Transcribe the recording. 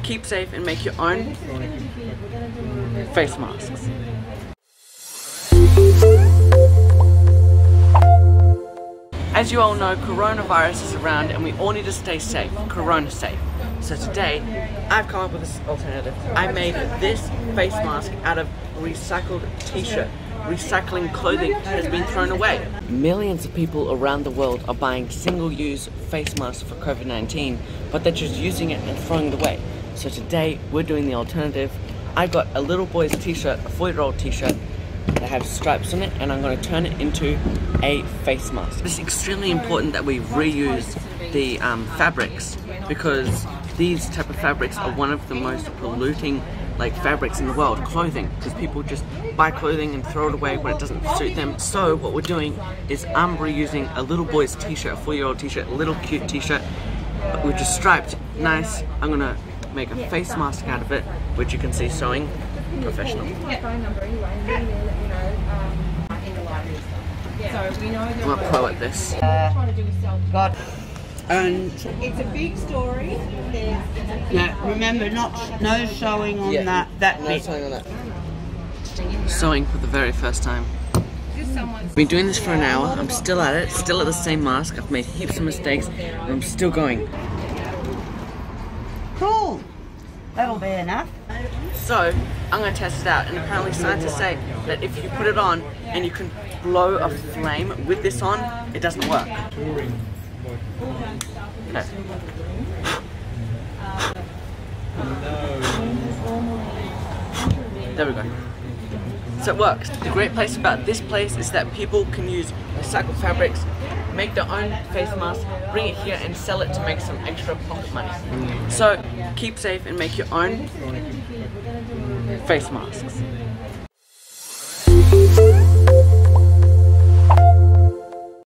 keep safe and make your own face masks. As you all know, coronavirus is around and we all need to stay safe, corona safe. So today, I've come up with this alternative. I made this face mask out of recycled t-shirt. Recycling clothing has been thrown away. Millions of people around the world are buying single-use face masks for COVID-19, but they're just using it and throwing it away. So today, we're doing the alternative. I got a little boy's t-shirt, a 4-year-old t-shirt, that have stripes on it, and I'm going to turn it into a face mask. It's extremely important that we reuse the fabrics, because these type of fabrics are one of the most polluting fabrics in the world, clothing, because people just buy clothing and throw it away when it doesn't suit them. So what we're doing is I'm reusing a little boy's t-shirt, a 4-year-old t-shirt, a little cute t-shirt, which is striped, nice. I'm gonna make a face mask out of it, which you can see sewing professional. I'm gonna pro at this. God. And it's a big story. Now, remember, no sewing on that bit. Sewing on that. Sewing for the very first time. I've been doing this for an hour. I'm still at it, still at the same mask. I've made heaps of mistakes, and I'm still going. Cool. That'll be enough. So, I'm going to test it out, and apparently scientists say that if you put it on and you can blow a flame with this on, it doesn't work. Okay. There we go. So it works. The great place about this place is that people can use recycled fabrics, make their own face mask, bring it here and sell it to make some extra pocket money. So keep safe and make your own face masks.